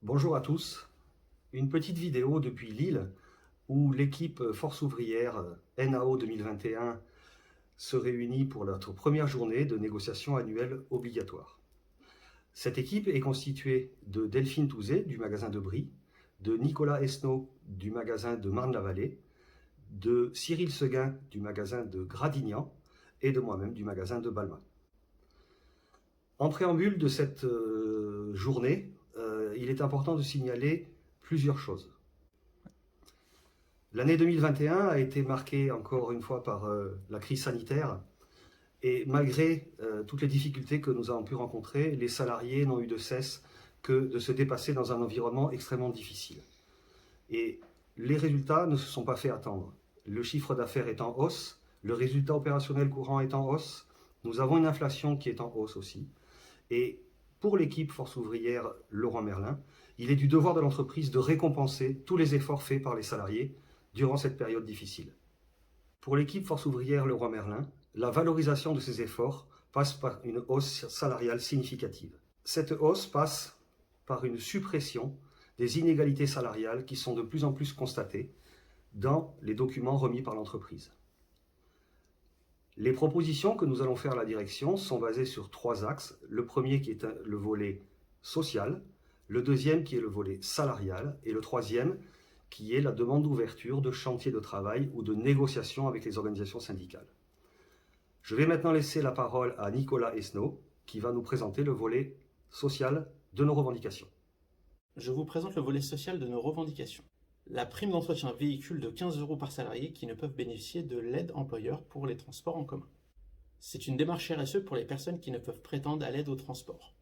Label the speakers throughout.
Speaker 1: Bonjour à tous, une petite vidéo depuis Lille où l'équipe Force ouvrière NAO 2021 se réunit pour notre première journée de négociation annuelle obligatoire. Cette équipe est constituée de Delphine Touzé du magasin de Brie, de Nicolas Esnault du magasin de Marne-la-Vallée, de Cyril Seguin du magasin de Gradignan et de moi-même du magasin de Balma. En préambule de cette journée, il est important de signaler plusieurs choses. L'année 2021 a été marquée encore une fois par la crise sanitaire et malgré toutes les difficultés que nous avons pu rencontrer, les salariés n'ont eu de cesse que de se dépasser dans un environnement extrêmement difficile. Et les résultats ne se sont pas fait attendre. Le chiffre d'affaires est en hausse, le résultat opérationnel courant est en hausse, nous avons une inflation qui est en hausse aussi. Et pour l'équipe Force ouvrière Leroy Merlin, il est du devoir de l'entreprise de récompenser tous les efforts faits par les salariés durant cette période difficile. Pour l'équipe Force ouvrière Leroy Merlin, la valorisation de ces efforts passe par une hausse salariale significative. Cette hausse passe par une suppression des inégalités salariales qui sont de plus en plus constatées dans les documents remis par l'entreprise. Les propositions que nous allons faire à la direction sont basées sur 3 axes. Le premier qui est le volet social, le deuxième qui est le volet salarial et le troisième qui est la demande d'ouverture de chantiers de travail ou de négociation avec les organisations syndicales. Je vais maintenant laisser la parole à Nicolas Esnault qui va nous présenter le volet social de nos revendications.
Speaker 2: Je vous présente le volet social de nos revendications. La prime d'entretien véhicule de 15 € par salarié qui ne peuvent bénéficier de l'aide employeur pour les transports en commun. C'est une démarche RSE pour les personnes qui ne peuvent prétendre à l'aide au transport.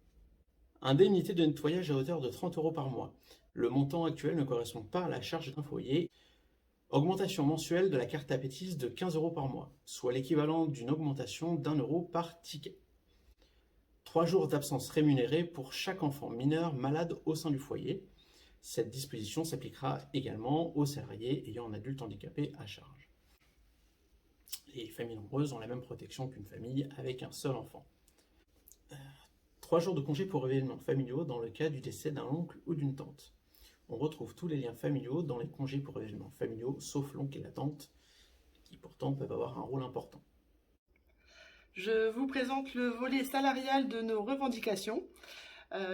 Speaker 2: Indemnité de nettoyage à hauteur de 30 € par mois. Le montant actuel ne correspond pas à la charge d'un foyer. Augmentation mensuelle de la carte appétisse de 15 € par mois, soit l'équivalent d'une augmentation d'1 € par ticket. 3 jours d'absence rémunérée pour chaque enfant mineur malade au sein du foyer. Cette disposition s'appliquera également aux salariés ayant un adulte handicapé à charge. Les familles nombreuses ont la même protection qu'une famille avec un seul enfant. 3 jours de congé pour événements familiaux dans le cas du décès d'un oncle ou d'une tante. On retrouve tous les liens familiaux dans les congés pour événements familiaux, sauf l'oncle et la tante, qui pourtant peuvent avoir un rôle important.
Speaker 3: Je vous présente le volet salarial de nos revendications.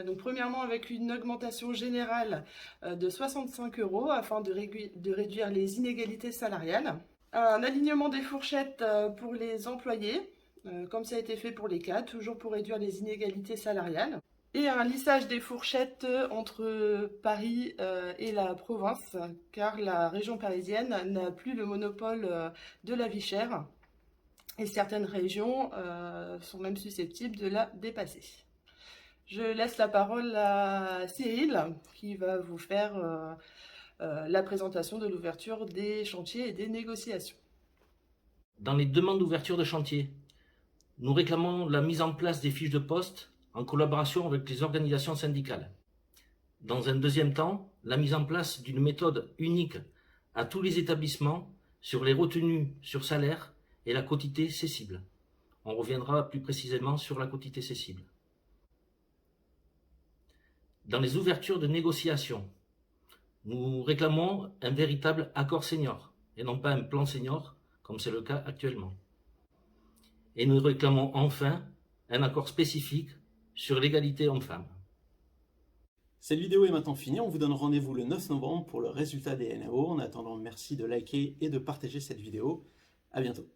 Speaker 3: Donc premièrement avec une augmentation générale de 65 € afin de réduire les inégalités salariales. Un alignement des fourchettes pour les employés, comme ça a été fait pour les cadres, toujours pour réduire les inégalités salariales. Et un lissage des fourchettes entre Paris et la province, car la région parisienne n'a plus le monopole de la vie chère. Et certaines régions sont même susceptibles de la dépasser. Je laisse la parole à Cyril qui va vous faire la présentation de l'ouverture des chantiers et des négociations.
Speaker 4: Dans les demandes d'ouverture de chantier, nous réclamons la mise en place des fiches de poste en collaboration avec les organisations syndicales. Dans un deuxième temps, la mise en place d'une méthode unique à tous les établissements sur les retenues sur salaire et la quotité cessible. On reviendra plus précisément sur la quotité cessible. Dans les ouvertures de négociation, nous réclamons un véritable accord senior et non pas un plan senior comme c'est le cas actuellement. Et nous réclamons enfin un accord spécifique sur l'égalité homme-femme.
Speaker 2: Cette vidéo est maintenant finie, on vous donne rendez-vous le 9 novembre pour le résultat des NAO. En attendant, merci de liker et de partager cette vidéo. À bientôt.